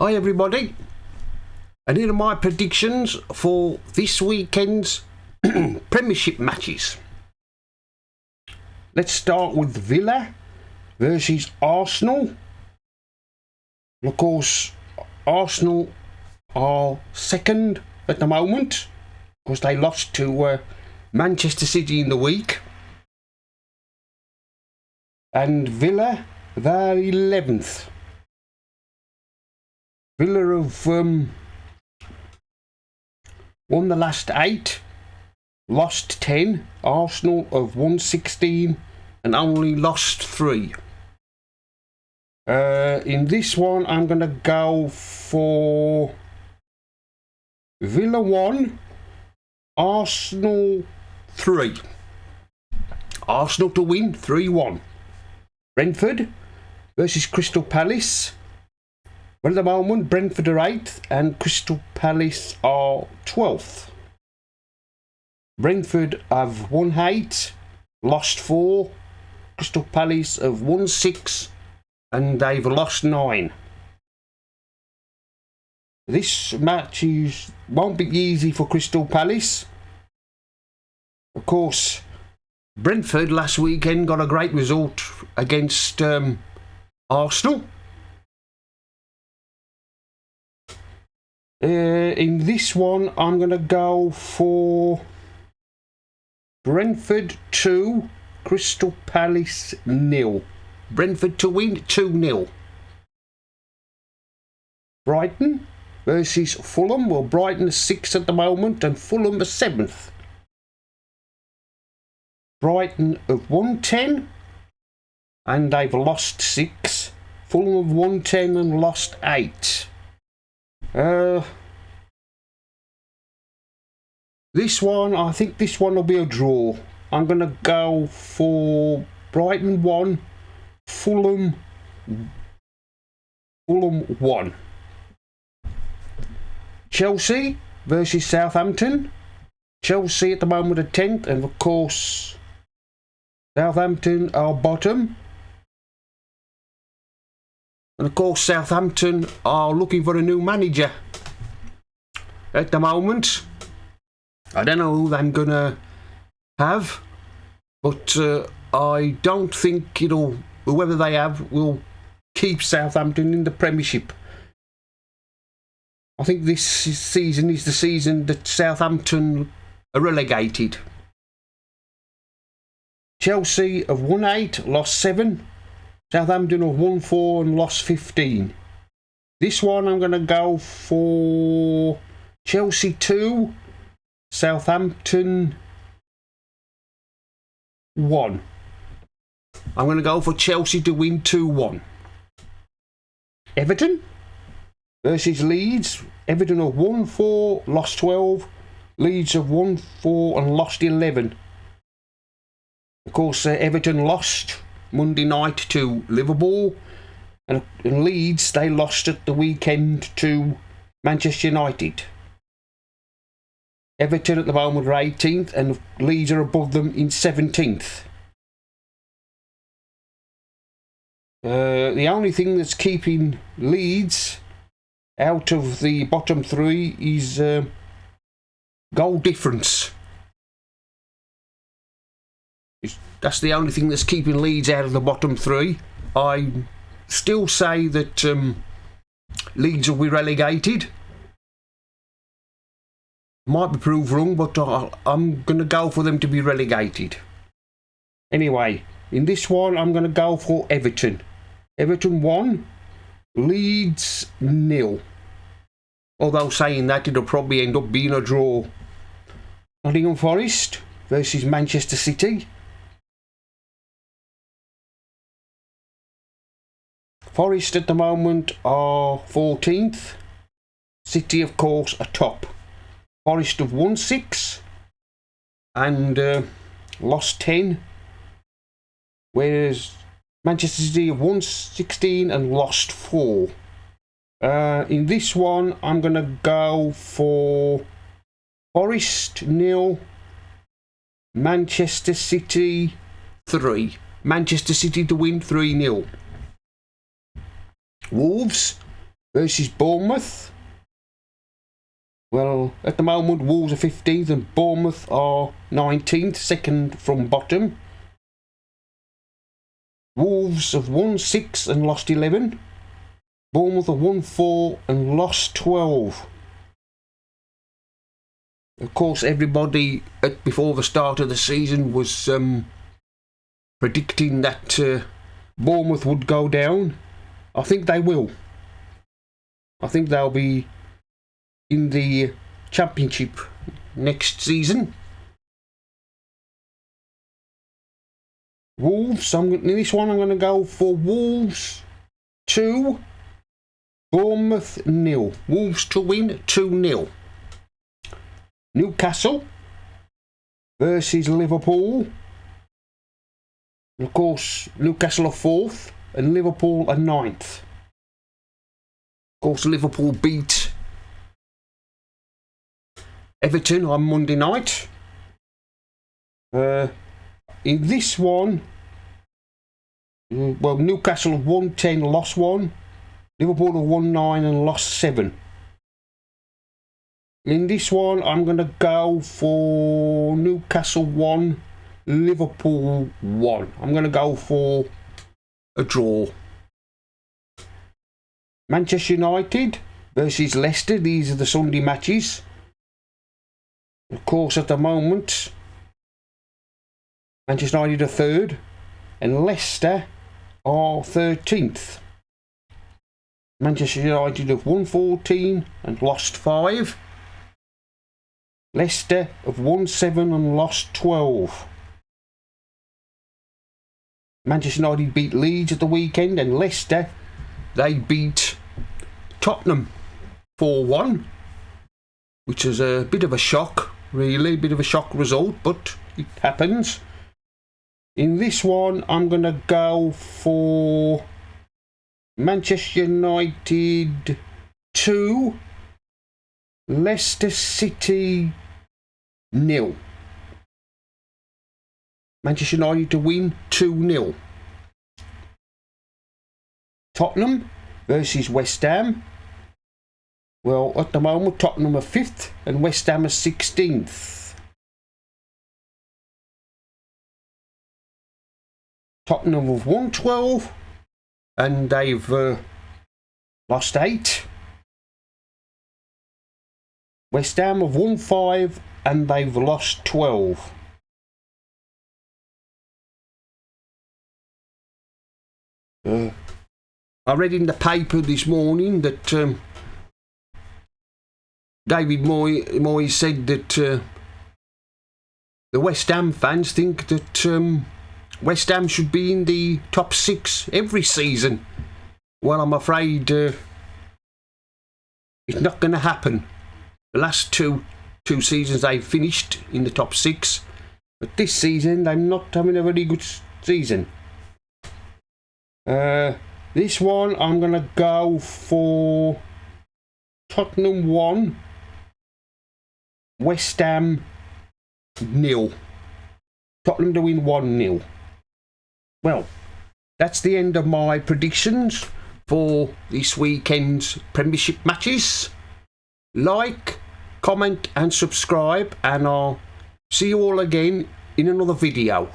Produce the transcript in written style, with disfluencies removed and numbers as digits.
Hi everybody, and here are my predictions for this weekend's Premiership matches. Let's start with Villa versus Arsenal. Of course, Arsenal are second at the moment because they lost to Manchester City in the week. And Villa, they're 11th. Villa have won the last 8, lost 10. Arsenal have won 16 and only lost 3. In this one, I'm going to go for Villa 1, Arsenal 3. Arsenal to win 3-1. Brentford versus Crystal Palace. Well, at the moment, Brentford are 8th and Crystal Palace are 12th. Brentford have won 8, lost 4. Crystal Palace have won 6 and they've lost 9. This match won't be easy for Crystal Palace. Of course, Brentford last weekend got a great result against Arsenal. In this one, I'm going to go for Brentford 2, Crystal Palace 0. Brentford to win 2-0. Brighton versus Fulham. Well, Brighton are 6th at the moment and Fulham are 7th. Brighton have won 10 and they've lost 6. Fulham have won 10 and lost 8. This one, I think this one will be a draw. I'm going to go for Brighton 1, Fulham 1. Chelsea versus Southampton. Chelsea at the moment are 10th, and of course Southampton are bottom. And of course Southampton are looking for a new manager at the moment. I don't know who I'm going to have, but I don't think whoever they have will keep Southampton in the Premiership. I think this season is the season that Southampton are relegated. Chelsea have won 8, lost 7. Southampton have won 4 and lost 15. This one I'm going to go for Chelsea 2, Southampton 1. I'm going to go for Chelsea to win 2-1. Everton versus Leeds. Everton have won 4, lost 12. Leeds have won 4 and lost 11. Of course, Everton lost Monday night to Liverpool, and Leeds, they lost at the weekend to Manchester United. Everton at the moment are 18th and Leeds are above them in 17th. The only thing that's keeping Leeds out of the bottom 3 is goal difference. That's the only thing that's keeping Leeds out of the bottom 3. I still say that Leeds will be relegated. Might be proved wrong, but I'm going to go for them to be relegated. Anyway, in this one, I'm going to go for Everton. Everton 1, Leeds 0. Although saying that, it'll probably end up being a draw. Nottingham Forest versus Manchester City. Forest at the moment are 14th. City, of course, are top. Forest have won 6 and lost 10, whereas Manchester City have won 16 and lost 4. In this one, I'm going to go for Forest 0, Manchester City 3. Manchester City to win 3-0. Wolves versus Bournemouth. Well, at the moment, Wolves are 15th and Bournemouth are 19th, second from bottom. Wolves have won 6 and lost 11. Bournemouth have won 4 and lost 12. Of course, everybody before the start of the season was predicting that Bournemouth would go down. I think they will. I think they'll be in the Championship next season. Wolves, in this one I'm going to go for Wolves 2, Bournemouth 0. Wolves to win 2-0. Newcastle versus Liverpool. Of course, Newcastle are 4th and Liverpool are 9th. Of course, Liverpool beat Everton on Monday night. In this one, well, Newcastle have won 10, lost 1. Liverpool have won 9 and lost 7. In this one, I'm going to go for Newcastle 1, Liverpool 1. I'm going to go for a draw. Manchester United versus Leicester. These are the Sunday matches. Of course, at the moment, Manchester United are 3rd and Leicester are 13th. Manchester United have won 14 and lost 5. Leicester have won 7 and lost 12. Manchester United beat Leeds at the weekend, and Leicester, they beat Tottenham 4-1, which is a bit of a shock, really, a bit of a shock result, but it happens. In this one, I'm going to go for Manchester United 2, Leicester City 0. Manchester United to win 2-0. Tottenham versus West Ham. Well, at the moment, Tottenham are 5th and West Ham are 16th. Tottenham have won 12 and they've lost 8. West Ham have won 5 and they've lost 12. I read in the paper this morning that David Moyes said that the West Ham fans think that West Ham should be in the top 6 every season. Well, I'm afraid it's not going to happen. The last two seasons they've finished in the top 6, but this season they're not having a very good season. This one I'm going to go for Tottenham 1, West Ham 0. Tottenham to win 1-0. Well, that's the end of my predictions for this weekend's Premiership matches. Like, comment and subscribe, and I'll see you all again in another video.